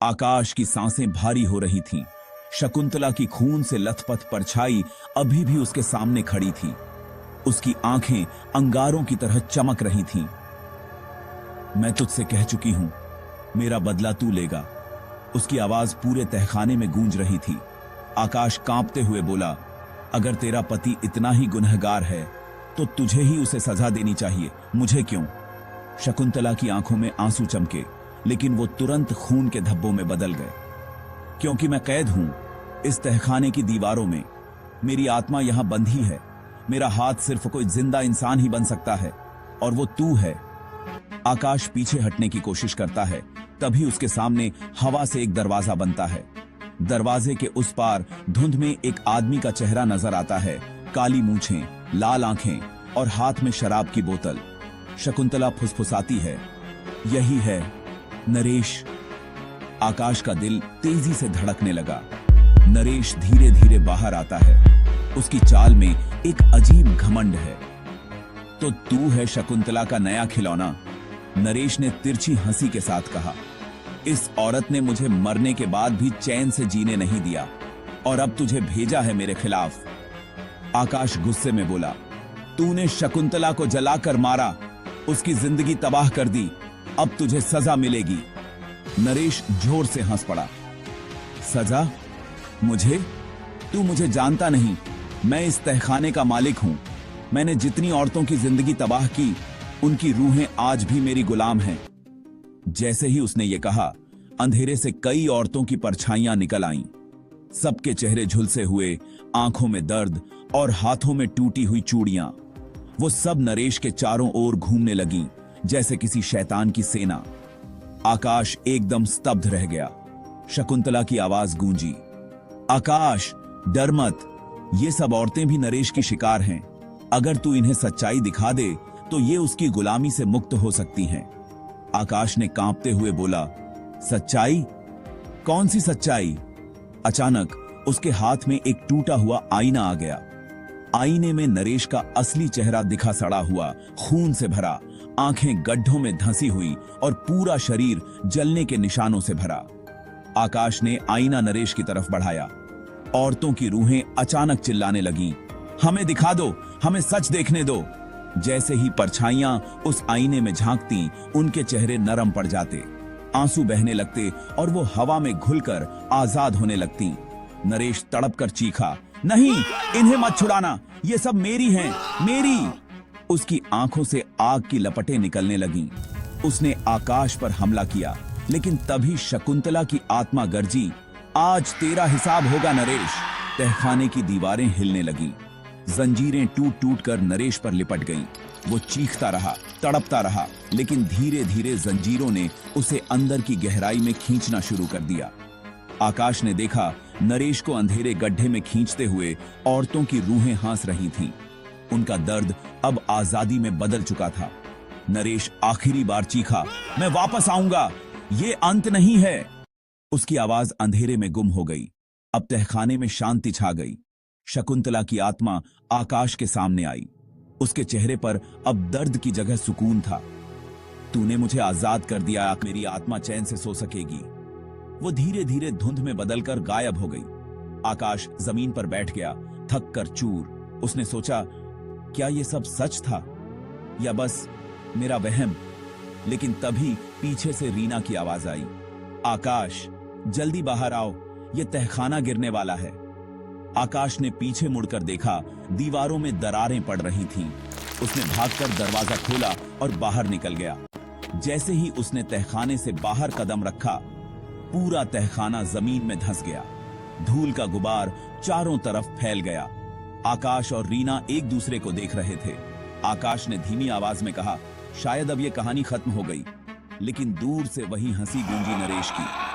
आकाश की सांसें भारी हो रही थीं। शकुंतला की खून से लथपथ परछाई अभी भी उसके सामने खड़ी थी। उसकी आंखें अंगारों की तरह चमक रही थीं। मैं तुझसे कह चुकी हूं, मेरा बदला तू लेगा। उसकी आवाज पूरे तहखाने में गूंज रही थी। आकाश कांपते हुए बोला, अगर तेरा पति इतना ही गुनहगार है तो तुझे ही उसे सजा देनी चाहिए, मुझे क्यों? शकुंतला की आंखों में आंसू चमके, लेकिन वो तुरंत खून के धब्बों में बदल गए। क्योंकि मैं कैद हूं इस तहखाने की दीवारों में, मेरी आत्मा यहां बंधी है। मेरा हाथ सिर्फ कोई जिंदा इंसान ही बन सकता है, और वो तू है। आकाश पीछे हटने की कोशिश करता है, तभी उसके सामने हवा से एक दरवाजा बनता है। दरवाजे के उस पार धुंध में एक आदमी का चेहरा नजर आता है। काली मूछें, लाल आंखें और हाथ में शराब की बोतल। शकुंतला फुसफुसाती है, यही है नरेश। आकाश का दिल तेजी से धड़कने लगा। नरेश धीरे धीरे बाहर आता है। उसकी चाल में एक अजीब घमंड है। तो तू है शकुंतला का नया खिलौना, नरेश ने तिरछी हंसी के साथ कहा। इस औरत ने मुझे मरने के बाद भी चैन से जीने नहीं दिया, और अब तुझे भेजा है मेरे खिलाफ। आकाश गुस्से में बोला, तूने शकुंतला को जलाकर मारा, उसकी जिंदगी तबाह कर दी, अब तुझे सजा मिलेगी। नरेश जोर से हंस पड़ा। सजा? मुझे? तू मुझे जानता नहीं। मैं इस तहखाने का मालिक हूं। मैंने जितनी औरतों की जिंदगी तबाह की, उनकी रूहें आज भी मेरी गुलाम हैं। जैसे ही उसने ये कहा, अंधेरे से कई औरतों की परछाइयां निकल आईं। सबके चेहरे झुलसे हुए, आंखों में दर्द और हाथों में टूटी हुई चूड़ियां। वो सब नरेश के चारों ओर घूमने लगीं, जैसे किसी शैतान की सेना। आकाश एकदम स्तब्ध रह गया। शकुंतला की आवाज गूंजी, आकाश, डर मत। ये सब औरतें भी नरेश की शिकार हैं। अगर तू इन्हें सच्चाई दिखा दे तो ये उसकी गुलामी से मुक्त हो सकती हैं। आकाश ने कांपते हुए बोला, सच्चाई? कौन सी सच्चाई? अचानक उसके हाथ में एक टूटा हुआ आईना आ गया। आईने में नरेश का असली चेहरा दिखा, सड़ा हुआ, खून से भरा, आंखें गड्ढों में धंसी हुई और पूरा शरीर जलने के निशानों से भरा। आकाश ने आईना नरेश की तरफ बढ़ाया। औरतों की रूहें अचानक चिल्लाने लगीं, हमें दिखा दो, हमें सच देखने दो। जैसे ही परछाइयां उस आईने में झांकती, उनके चेहरे नरम पड़ जाते, आंसू बहने लगते और वो हवा में घुलकर आजाद होने लगती। नरेश तड़प कर चीखा, नहीं, इन्हें मत छुड़ाना, ये सब मेरी हैं, मेरी। उसकी आंखों से आग की लपटें निकलने लगीं। उसने आकाश पर हमला किया, लेकिन तभी शकुंतला की आत्मा गरजी, आज तेरा हिसाब होगा नरेश। तहखाने की दीवारें हिलने लगीं। जंजीरें टूट टूट कर नरेश पर लिपट गईं। वो चीखता रहा, तड़पता रहा, लेकिन धीरे धीरे जंजीरों ने उसे अंदर की गहराई में खींचना शुरू कर दिया। आकाश ने देखा, नरेश को अंधेरे गड्ढे में खींचते हुए औरतों की रूहें हंस रही थीं। उनका दर्द अब आजादी में बदल चुका था। नरेश आखिरी बार चीखा, मैं वापस आऊंगा, ये अंत नहीं है। उसकी आवाज अंधेरे में गुम हो गई। अब तहखाने में शांति छा गई। शकुंतला की आत्मा आकाश के सामने आई। उसके चेहरे पर अब दर्द की जगह सुकून था। तूने मुझे आजाद कर दिया, मेरी आत्मा चैन से सो सकेगी। वो धीरे धीरे धुंध में बदलकर गायब हो गई। आकाश जमीन पर बैठ गया, थक कर चूर। उसने सोचा, क्या ये सब सच था या बस मेरा वहम? लेकिन तभी पीछे से रीना की आवाज आई, आकाश, जल्दी बाहर आओ, ये तहखाना गिरने वाला है। आकाश ने पीछे मुड़कर देखा, दीवारों में दरारें पड़ रही थीं। उसने भागकर दरवाजा खोला और बाहर निकल गया। जैसे ही उसने तहखाने से बाहर कदम रखा, पूरा तहखाना जमीन में धंस गया। धूल का गुबार चारों तरफ फैल गया। आकाश और रीना एक दूसरे को देख रहे थे। आकाश ने धीमी आवाज में कहा, शायद अब ये कहानी खत्म हो गई। लेकिन दूर से वही हंसी गूंजी नरेश की।